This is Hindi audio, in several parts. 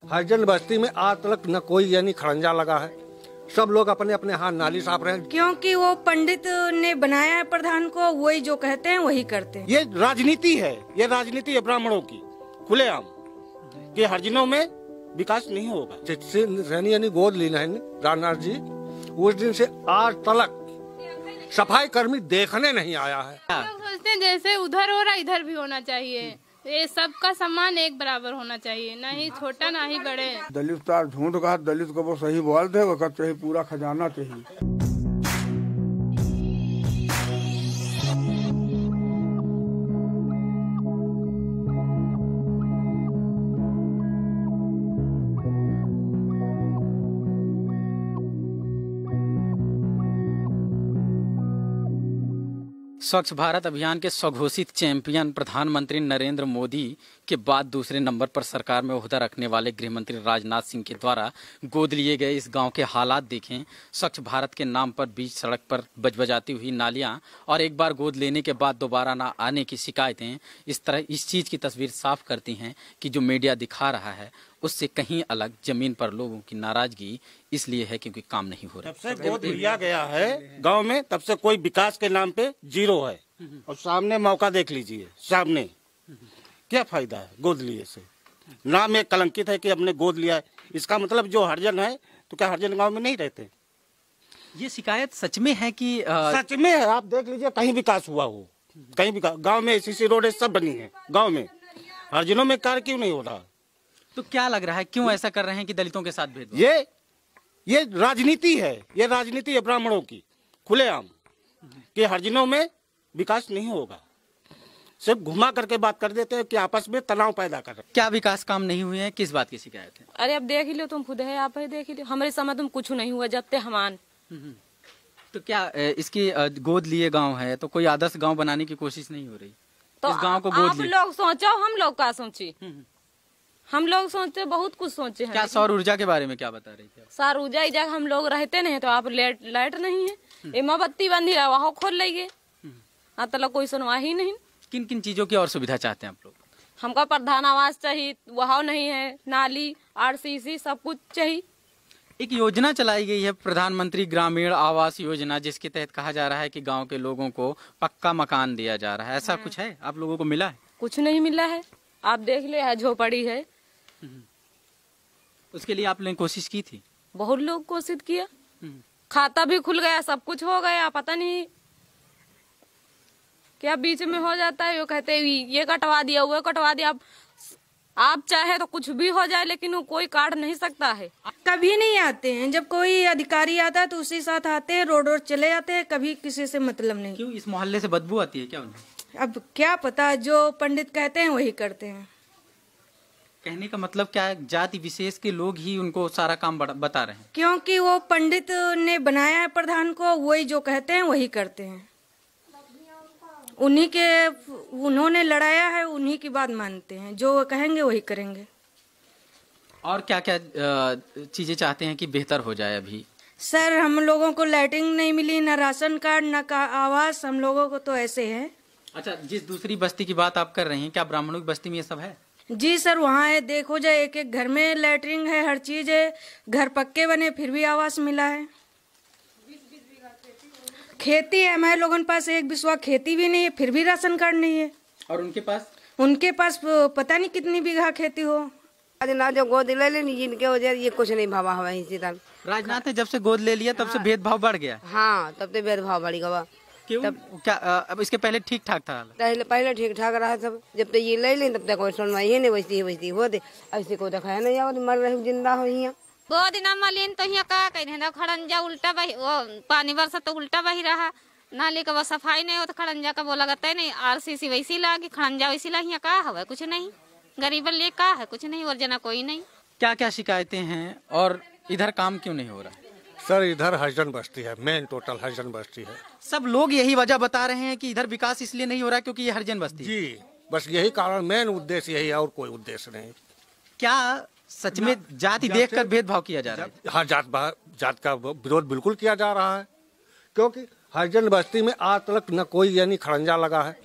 हरिजन बस्ती में आज तक न कोई यानी खड़ंजा लगा है। सब लोग अपने अपने हाथ नाली साफ रहे हैं, क्योंकि वो पंडित ने बनाया है प्रधान को, वही जो कहते हैं वही करते हैं। ये राजनीति है, ये राजनीति है ब्राह्मणों की खुलेआम कि हरिजनों में विकास नहीं होगा। जिससे रहनी यानी गोद ली है राजनाथ जी, उस दिन से आज तक सफाई कर्मी देखने नहीं आया है। लोग सोचते हैं जैसे उधर हो रहा इधर भी होना चाहिए, ये सबका सम्मान एक बराबर होना चाहिए, ना ही छोटा ना ही बड़े। दलित तार झूठ कहा, दलित को वो सही बोल दे, वो चाहिए पूरा खजाना चाहिए। स्वच्छ भारत अभियान के स्वघोषित चैंपियन प्रधानमंत्री नरेंद्र मोदी के बाद दूसरे नंबर पर सरकार में ओहदा रखने वाले गृहमंत्री राजनाथ सिंह के द्वारा गोद लिए गए इस गांव के हालात देखें। स्वच्छ भारत के नाम पर बीच सड़क पर बजबजाती हुई नालियां और एक बार गोद लेने के बाद दोबारा ना आने की शिकायतें इस चीज की तस्वीर साफ करती हैं कि जो मीडिया दिखा रहा है उससे कहीं अलग जमीन पर लोगों की नाराजगी इसलिए है क्योंकि काम नहीं हो रहा। तब से गोद लिया गया है गांव में, तब से कोई विकास के नाम पे जीरो है। और सामने मौका देख लीजिए, सामने क्या फायदा है गोद लिए से? नाम एक कलंकित है कि हमने गोद लिया है, इसका मतलब जो हरिजन है तो क्या हरिजन गांव में नहीं रहते? ये शिकायत सच में है कि सच में है। आप देख लीजिए, कहीं विकास हुआ हो, कहीं विकास गाँव में सीसी रोड सब बनी है गाँव में, हरिजनों में कार्य क्यों नहीं हो रहा? तो क्या लग रहा है क्यों ऐसा कर रहे हैं कि दलितों के साथ भेदभाव? ये राजनीति है, ये राजनीति है ब्राह्मणों की खुलेआम कि हरिजनों में विकास नहीं होगा। सिर्फ घुमा करके बात कर देते हैं कि आपस में तनाव पैदा कर रहे हैं। क्या विकास काम नहीं हुए हैं, किस बात की शिकायत है? अरे अब देख ही लो, तुम खुद है, आप ही देख ही लो, हमारे समय तुम कुछ नहीं हुआ जब ते हमान। तो क्या इसकी गोद लिए गांव है तो कोई आदर्श गांव बनाने की कोशिश नहीं हो रही? तो इस गांव को गोद आप लोग सोचो, हम लोग का सोची? हम लोग सोचते बहुत कुछ सोचे हैं। क्या सौर ऊर्जा के बारे में क्या बता रही थी? सौर ऊर्जा इजा हम लोग रहते नहीं, तो आप लाइट नहीं है, मोमबत्ती बंदी है वहाँ खोल लेंगे, तो कोई सुनवाई ही नहीं। किन किन चीजों की और सुविधा चाहते हैं आप लोग? हमका प्रधान आवास चाहिए, वहाँ नहीं है, नाली आरसीसी सब कुछ चाहिए। एक योजना चलाई गई है प्रधानमंत्री ग्रामीण आवास योजना, जिसके तहत कहा जा रहा है कि गांव के लोगों को पक्का मकान दिया जा रहा है, ऐसा कुछ है? आप लोगों को मिला है? कुछ नहीं मिला है, आप देख ले, है झोपड़ी है। उसके लिए आप लोगों ने कोशिश की थी? बहुत लोग कोशिश किया, खाता भी खुल गया, सब कुछ हो गया, पता नहीं क्या बीच में हो जाता है। वो कहते हैं ये कटवा दिया, वो कटवा दिया। आप चाहे तो कुछ भी हो जाए, लेकिन वो कोई काट नहीं सकता है। कभी नहीं आते हैं, जब कोई अधिकारी आता है तो उसी साथ आते हैं, रोड चले जाते हैं, कभी किसी से मतलब नहीं। क्यों इस मोहल्ले से बदबू आती है क्या उन्हें? अब क्या पता, जो पंडित कहते हैं वही करते हैं। कहने का मतलब क्या है, जाति विशेष के लोग ही उनको सारा काम बता रहे हैं? क्योंकि वो पंडित ने बनाया है प्रधान को, वही जो कहते हैं वही करते हैं। उन्होंने लड़ाया है, उन्हीं की बात मानते हैं, जो कहेंगे वही करेंगे। और क्या क्या चीजें चाहते हैं कि बेहतर हो जाए? अभी सर हम लोगों को लाइटिंग नहीं मिली, न राशन कार्ड, न आवास, हम लोगों को तो ऐसे है। अच्छा, जिस दूसरी बस्ती की बात आप कर रही हैं, क्या ब्राह्मणों की बस्ती में ये सब है? जी सर, वहाँ है, देखो जाए, एक एक घर में लैटरिन है, हर चीज है, घर पक्के बने फिर भी आवास मिला है। खेती है हमारे लोगों के पास, एक बिस्वा खेती भी नहीं है, फिर भी राशन कार्ड नहीं है। और उनके पास पता नहीं कितनी बीघा खेती हो। ना जो गोद ले लेनी जिनके वजह ये कुछ नहीं भावा हवा इसी तरह। राजनाथ ने जब से गोद ले लिया तब से भेदभाव बढ़ गया। हाँ, तब तो भेदभाव बढ़ गया। क्यों? तब क्या अब इसके पहले ठीक ठाक था? पहले ठीक ठाक रहा सब, जब तक ये ले लें तब तक कोई सुनवाई ही नहीं, वैसी होते, ऐसे को दिखाया नहीं आवत, मर रहे जिंदा हो यहाँ। दो दिन मलिन तो यहाँ का कहीं खड़ंजा उल्टा बही, वो पानी बरसा तो उल्टा बही रहा, नाली का वो सफाई नहीं हो तो खड़ंजा का वो लगता है नहीं, आरसीसी वैसी लागी, खड़ंजा वैसी लागी, यहाँ का हवा कुछ नहीं, गरीबन ले का है कुछ नहीं, और जना कोई नहीं। क्या क्या शिकायतें हैं और इधर काम क्यों नहीं हो रहा? सर इधर हरिजन बस्ती है, मेन टोटल हरिजन बस्ती है। सब लोग यही वजह बता रहे हैं कि इधर विकास इसलिए नहीं हो रहा क्योंकि ये हरिजन बस्ती है। जी, बस यही कारण, मेन उद्देश्य यही है और कोई उद्देश्य नहीं। क्या सच में जाति देखकर भेदभाव किया जा रहा है? हर जात का विरोध बिल्कुल किया जा रहा है, क्योंकि हरिजन बस्ती में आज तक न कोई यानी खड़ंजा लगा है।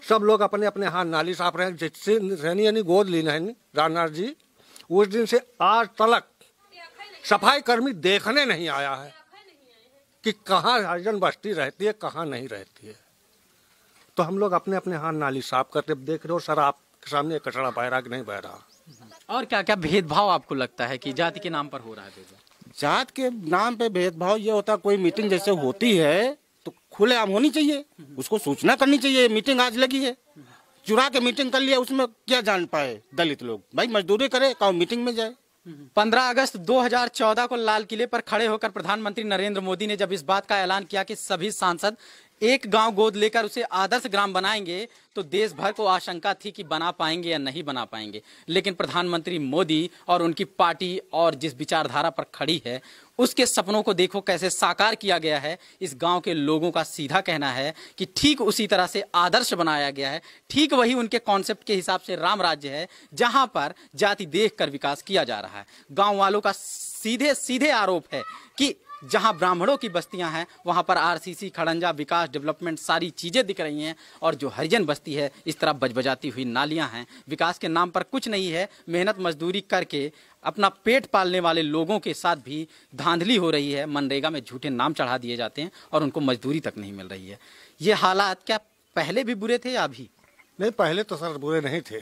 सब लोग अपने अपने हाथ नाली साफ रहे हैं, जिससे रहनी यानी गोद ली है राजनाथ जी, उस दिन से आज तक सफाई कर्मी देखने नहीं आया है कि कहाँ हरिजन बस्ती रहती है, कहाँ नहीं रहती है। तो हम लोग अपने अपने हाथ नाली साफ करते देख रहे हो सर, आपके सामने कचरा बह रहा कि नहीं बह रहा। और क्या क्या भेदभाव आपको लगता है कि जाति के नाम पर हो रहा है? जात के नाम पे भेदभाव ये होता, कोई मीटिंग जैसे होती है तो खुलेआम होनी चाहिए, उसको सूचना करनी चाहिए। मीटिंग आज लगी है, चुरा के मीटिंग कर लिया, उसमें क्या जान पाए दलित लोग? भाई मजदूरी करे, कहो मीटिंग में जाए। 15 अगस्त 2014 को लाल किले पर खड़े होकर प्रधानमंत्री नरेंद्र मोदी ने जब इस बात का ऐलान किया कि सभी सांसद एक गांव गोद लेकर उसे आदर्श ग्राम बनाएंगे, तो देश भर को आशंका थी कि बना पाएंगे या नहीं बना पाएंगे। लेकिन प्रधानमंत्री मोदी और उनकी पार्टी और जिस विचारधारा पर खड़ी है, उसके सपनों को देखो कैसे साकार किया गया है। इस गांव के लोगों का सीधा कहना है कि ठीक उसी तरह से आदर्श बनाया गया है, ठीक वही उनके कॉन्सेप्ट के हिसाब से राम राज्य है, जहां पर जाति देखकर विकास किया जा रहा है। गांव वालों का सीधे सीधे आरोप है कि जहां ब्राह्मणों की बस्तियां हैं वहां पर आरसीसी, खड़ंजा, विकास, डेवलपमेंट सारी चीजें दिख रही हैं, और जो हरिजन बस्ती है इस तरह बजबजाती हुई नालियां हैं। विकास के नाम पर कुछ नहीं है। मेहनत मजदूरी करके अपना पेट पालने वाले लोगों के साथ भी धांधली हो रही है। मनरेगा में झूठे नाम चढ़ा दिए जाते हैं और उनको मजदूरी तक नहीं मिल रही है। ये हालात क्या पहले भी बुरे थे या अभी? नहीं, पहले तो सर बुरे नहीं थे।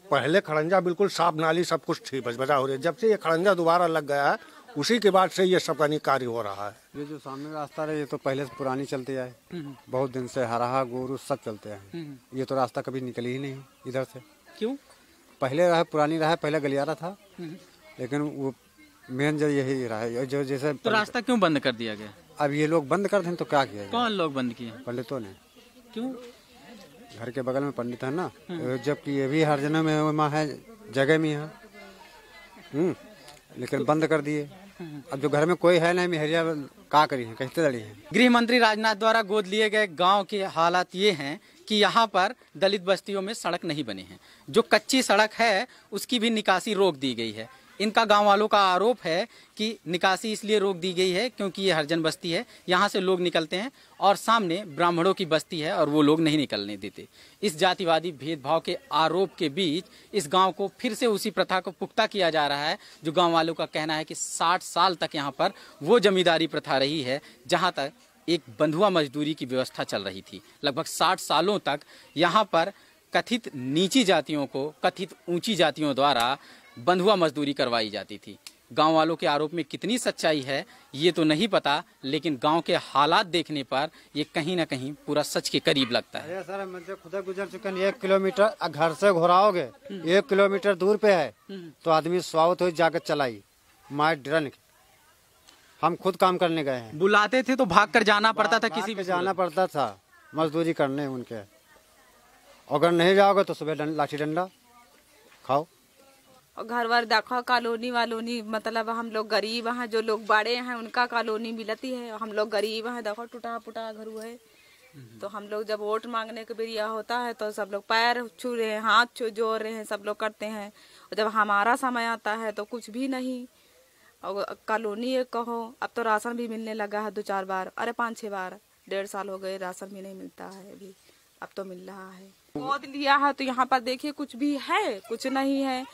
पहले खड़ंजा बिल्कुल साफ नाली सब कुछ थी, बजबजा हो रही है। जब से ये खड़ंजा दोबारा लग गया है उसी के बाद से ये सब का कार्य हो रहा है। ये जो सामने रास्ता है ये तो पहले से पुरानी चलती है, बहुत दिन से हराहा गोरू सब चलते हैं। ये तो रास्ता कभी निकली ही नहीं इधर से। क्यों? पहले रहा पुरानी रहा, पहले गलियारा था, लेकिन वो मेन जो यही रहा है जो जैसे। तो रास्ता क्यों बंद कर दिया गया? अब ये लोग बंद कर दें तो क्या किया? कौन लोग बंद किए? पंडितों ने। क्यों? घर के बगल में पंडित है ना, जबकि ये भी हर जगह में वहाँ है, जगह में है, लेकिन बंद कर दिए। अब जो घर में कोई है नहीं, मेहरिया क्या करी है, कैसे लड़ी है। गृह मंत्री राजनाथ द्वारा गोद लिए गए गांव के हालात ये हैं कि यहाँ पर दलित बस्तियों में सड़क नहीं बने हैं। जो कच्ची सड़क है उसकी भी निकासी रोक दी गई है। इनका गांव वालों का आरोप है कि निकासी इसलिए रोक दी गई है क्योंकि ये हरिजन बस्ती है, यहाँ से लोग निकलते हैं और सामने ब्राह्मणों की बस्ती है और वो लोग नहीं निकलने देते। इस जातिवादी भेदभाव के आरोप के बीच इस गांव को फिर से उसी प्रथा को पुख्ता किया जा रहा है, जो गांव वालों का कहना है कि 60 साल तक यहाँ पर वो जमींदारी प्रथा रही है जहाँ तक एक बंधुआ मजदूरी की व्यवस्था चल रही थी। लगभग 60 सालों तक यहाँ पर कथित नीची जातियों को कथित ऊंची जातियों द्वारा बंधुआ मजदूरी करवाई जाती थी। गांव वालों के आरोप में कितनी सच्चाई है ये तो नहीं पता, लेकिन गांव के हालात देखने पर ये कहीं ना कहीं पूरा सच के करीब लगता है। सर मुझे खुदा गुजर चुके हैं, 1 किलोमीटर घर से घुराओगे 1 किलोमीटर दूर पे है तो आदमी स्वागत हो जाकर चलाई मार ड्रन। हम खुद काम करने गए हैं, बुलाते थे तो भाग कर जाना पड़ता था, किसी भी जाना पड़ता था मजदूरी करने उनके। अगर नहीं जाओगे तो सुबह लाठी डंडा खाओ। घर वर देखो, कॉलोनी वालोनी, मतलब हम लोग गरीब हैं, जो लोग बड़े हैं उनका कॉलोनी मिलती है, हम लोग गरीब हैं। देखो टूटा फूटा घर है। तो हम लोग जब वोट मांगने के बेरिया होता है तो सब लोग पैर छू रहे हैं, हाथ जोड़ रहे हैं, सब लोग करते हैं। और जब हमारा समय आता है तो कुछ भी नहीं। और कॉलोनी एक कहो, अब तो राशन भी मिलने लगा है 2-4 बार, अरे 5-6 बार, 1.5 साल हो गए राशन भी नहीं मिलता है अभी, अब तो मिल रहा है। गोद लिया है तो यहाँ पर देखिए कुछ भी है, कुछ नहीं है।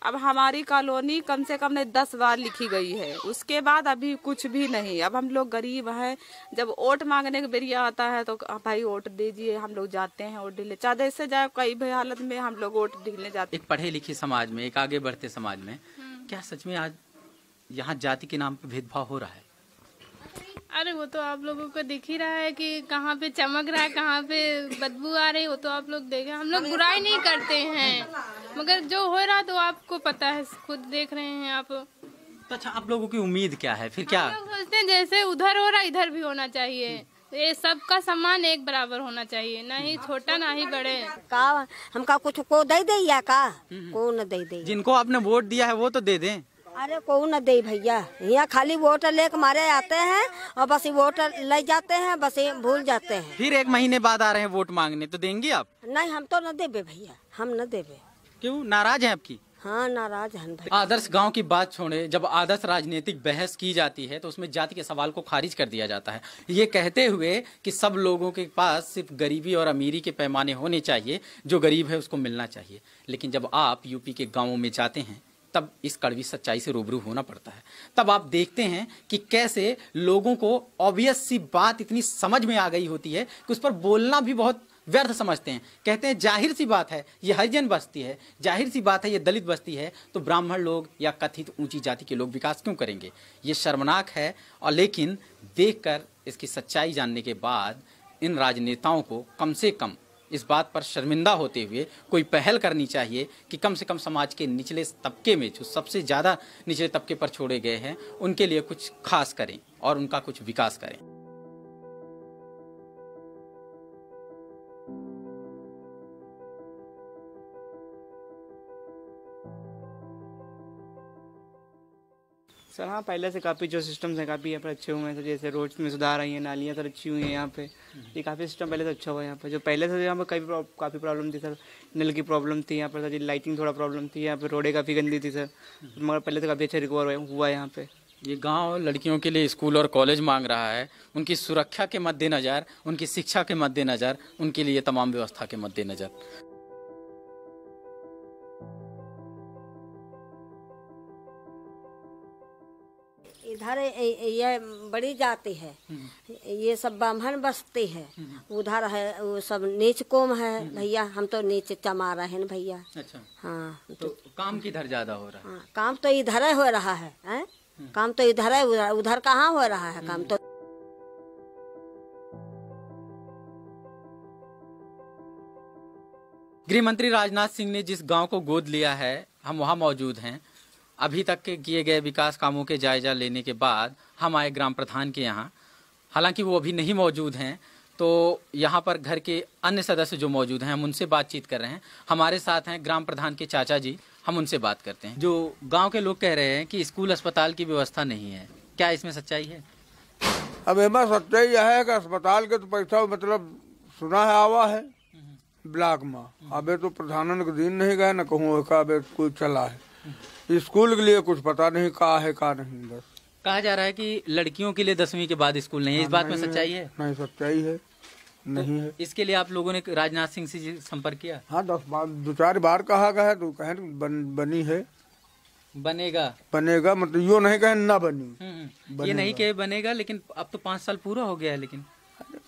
अब हमारी कॉलोनी कम से कम 10 बार लिखी गई है, उसके बाद अभी कुछ भी नहीं। अब हम लोग गरीब हैं, जब वोट मांगने का बेरिया आता है तो भाई वोट दीजिए, हम लोग जाते हैं वोट दिले, चाहे से जाए कई भी हालत में हम लोग वोट दिलने जाते हैं। एक पढ़े लिखे समाज में, एक आगे बढ़ते समाज में क्या सच में आज यहाँ जाति के नाम पे भेदभाव हो रहा है? अरे वो तो आप लोगों को दिख ही रहा है कि कहाँ पे चमक रहा है, कहाँ पे बदबू आ रही है, वो तो आप लोग देखे। हम लोग बुराई नहीं करते हैं, मगर जो हो रहा तो आपको पता है, खुद देख रहे हैं आप। तो अच्छा, आप लोगों की उम्मीद क्या है फिर? क्या हम लोग सोचते हैं जैसे उधर हो रहा इधर भी होना चाहिए, ये सबका सम्मान एक बराबर होना चाहिए, ना ही छोटा ना ही बड़े। का हमका कुछ को दे दे या का को न दे दे? जिनको आपने वोट दिया है वो तो दे दें। अरे को न दे भैया, यहाँ खाली वोट लेके मारे आते हैं और बस वोट ले जाते हैं, बस भूल जाते हैं। फिर 1 महीने बाद आ रहे हैं वोट मांगने, तो देंगे आप? नहीं, हम तो न देबे भैया, हम न देबे। क्यों, नाराज हैं आपकी? हाँ नाराज हैं भाई। आदर्श गांव की बात छोड़े, जब आदर्श राजनीतिक बहस की जाती है तो उसमें जाति के सवाल को खारिज कर दिया जाता है, ये कहते हुए कि सब लोगों के पास सिर्फ गरीबी और अमीरी के पैमाने होने चाहिए, जो गरीब है उसको मिलना चाहिए। लेकिन जब आप यूपी के गांवों में जाते हैं तब इस कड़वी सच्चाई से रूबरू होना पड़ता है। तब आप देखते हैं कि कैसे लोगों को ऑब्वियस सी बात इतनी समझ में आ गई होती है कि उस पर बोलना भी बहुत व्यर्थ समझते हैं। कहते हैं जाहिर सी बात है ये हरिजन बस्ती है, जाहिर सी बात है ये दलित बस्ती है, तो ब्राह्मण लोग या कथित ऊंची जाति के लोग विकास क्यों करेंगे। ये शर्मनाक है। और लेकिन देखकर इसकी सच्चाई जानने के बाद इन राजनेताओं को कम से कम इस बात पर शर्मिंदा होते हुए कोई पहल करनी चाहिए कि कम से कम समाज के निचले तबके में, जो सबसे ज़्यादा निचले तबके पर छोड़े गए हैं, उनके लिए कुछ खास करें और उनका कुछ विकास करें। सर हाँ, पहले से काफ़ी जो सिस्टम्स हैं काफ़ी यहाँ पर अच्छे हुए हैं सर। जैसे रोड्स में सुधार आई है, नालियाँ सर अच्छी हुई हैं यहाँ पे। ये काफ़ी सिस्टम पहले से अच्छा हुआ है यहाँ पे। जो पहले से यहाँ पर काफ़ी प्रॉब्लम थी सर, नल की प्रॉब्लम थी यहाँ पर सर, लाइटिंग थोड़ा प्रॉब्लम थी यहाँ पर, रोडें काफ़ी गंदी थी सर, मगर पहले से काफ़ी अच्छा रिकवर हुआ है यहाँ पे। ये गांव लड़कियों के लिए स्कूल और कॉलेज मांग रहा है। उनकी सुरक्षा के मद्देनज़र, उनकी शिक्षा के मद्देनज़र, उनके लिए तमाम व्यवस्था के मद्देनज़र। इधर ये बड़ी जाति है, ये सब ब्राह्मण बस्ती है। उधर है वो सब नीच कोम है भैया, हम तो नीच चमा रहे हैं भैया। अच्छा हाँ, तो काम किधर ज्यादा हो रहा है? हाँ, काम तो इधर हो रहा है, काम तो इधर है, उधर कहाँ हो रहा है काम तो। गृह मंत्री राजनाथ सिंह ने जिस गांव को गोद लिया है, हम वहां मौजूद हैं। अभी तक के किए गए विकास कामों के जायजा लेने के बाद हम आए ग्राम प्रधान के यहाँ। हालांकि वो अभी नहीं मौजूद हैं, तो यहाँ पर घर के अन्य सदस्य जो मौजूद हैं हम उनसे बातचीत कर रहे हैं। हमारे साथ हैं ग्राम प्रधान के चाचा जी, हम उनसे बात करते हैं। जो गांव के लोग कह रहे हैं कि स्कूल अस्पताल की व्यवस्था नहीं है, क्या इसमें सच्चाई है? अब एमा सच्चाई यह है कि अस्पताल के तो पैसा मतलब सुना है आवा है ब्लॉक में, अबे तो प्रधानन के दिन नहीं गए न कहूँ का अबे कोई चला है। स्कूल के लिए कुछ पता नहीं का है का नहीं। बस कहा जा रहा है कि लड़कियों के लिए 10वीं के बाद स्कूल नहीं है, इस बात में सच्चाई है? नहीं सच्चाई है, नहीं है। इसके लिए आप लोगों ने राजनाथ सिंह से संपर्क किया? हाँ, 2-4 बार कहा गया है, तो कहे बनी है, बनेगा मतलब यो नहीं कहे ना बनी। ये नहीं कहे बनेगा, लेकिन अब तो 5 साल पूरा हो गया है। लेकिन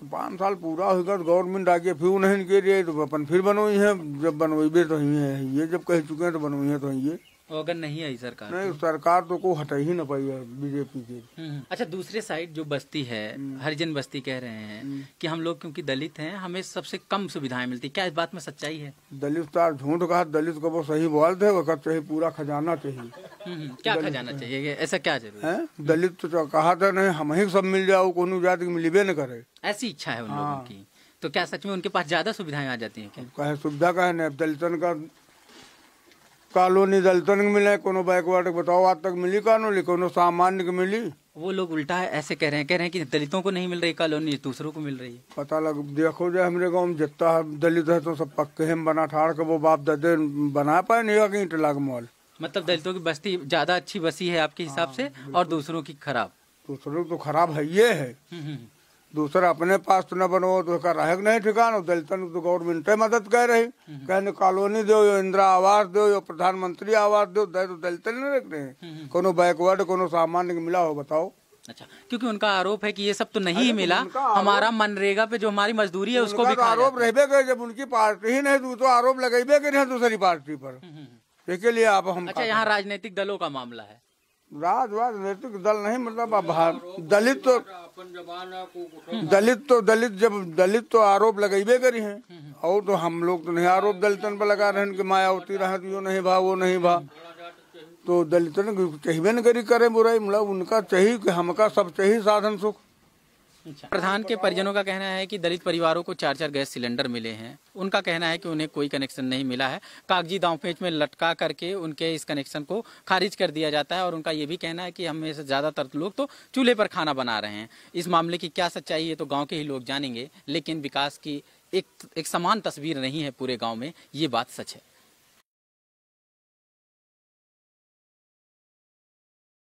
5 साल पूरा होगा तो गवर्नमेंट आगे फिर नहीं के लिए तो अपन फिर बनोई है, जब बनोइबे तो ही है, ये जब कह चुके हैं तो बनोई है तो ये। अगर नहीं आई सरकार, नहीं सरकार तो को हटा ही ना पाई है बीजेपी के। अच्छा, दूसरे साइड जो बस्ती है, हरिजन बस्ती कह रहे हैं कि हम लोग क्योंकि दलित हैं हमें सबसे कम सुविधाएं मिलती, क्या इस बात में सच्चाई है? दलित तार झूठ कहा, दलित को वो सही बोलते वक्त चाहिए, पूरा खजाना चाहिए। क्या खजाना चाहिए, ऐसा क्या जरूरी है? दलित तो कहा था नहीं हम ही सब मिल जाओ, कोनो जाति मिलबे न करे, ऐसी इच्छा है उन लोगों की। तो क्या सच में उनके पास ज्यादा सुविधाएं आ जाती है क्या? कहे सुविधा कहे नहीं, दलितन का कॉलोनी दलितन के मिले, कोनो बैकवर्ड बताओ आज तक मिली कॉलोनी, कोनो सामान्य को मिली। वो लोग उल्टा है ऐसे कह रहे हैं कि दलितों को नहीं मिल रही कॉलोनी, दूसरों को मिल रही है। पता लग देखो जाए हमारे गाँव में जितना दलित है तो सब पक्के हम बना ठाड़ के वो बाप दादे बना पाए नहीं कहीं टलाक मॉल। मतलब दलितों की बस्ती ज्यादा अच्छी बसी है आपके हिसाब से, और दूसरों की खराब? दूसरों तो खराब है ये है, दूसरा अपने पास तो न बनो तो रहे नहीं ठिकाना। दलितन तो गवर्नमेंट मदद कर रही, कहने कॉलोनी दो, यो इंदिरा आवास दो, यो प्रधानमंत्री आवास दो, तो दलितन नहीं रख रहे। कोनो बैकवर्ड कोनो सामान्य मिला हो बताओ? अच्छा, क्योंकि उनका आरोप है कि ये सब तो नहीं मिला, हमारा मनरेगा पे जो हमारी मजदूरी है उसको भी आरोप रहबे करे। जब उनकी पार्टी ही नहीं तो आरोप लगेबे करे दूसरी पार्टी पर, इसके लिए आप हम। अच्छा, यहाँ राजनीतिक दलों का मामला है? राजनीतिक दल नहीं, मतलब दलित जब दलित तो आरोप लगाइबे करी हैं, और तो हम लोग तो नहीं आरोप दलितन पर लगा रहे हैं कि मायावती रहे तो यो नहीं भा वो नहीं भा, तो दलितन चाहिए न करी करे बुराई, मतलब उनका चाहिए कि हमका सब चाहिए साधन सुख। प्रधान के परिजनों का कहना है कि दलित परिवारों को 4-4 गैस सिलेंडर मिले हैं। उनका कहना है कि उन्हें कोई कनेक्शन नहीं मिला है, कागजी दांवपेच में लटका करके उनके इस कनेक्शन को खारिज कर दिया जाता है। और उनका ये भी कहना है कि हमें से ज़्यादातर लोग तो चूल्हे पर खाना बना रहे हैं। इस मामले की क्या सच्चाई है तो गाँव के ही लोग जानेंगे, लेकिन विकास की एक समान तस्वीर नहीं है पूरे गाँव में, ये बात सच है।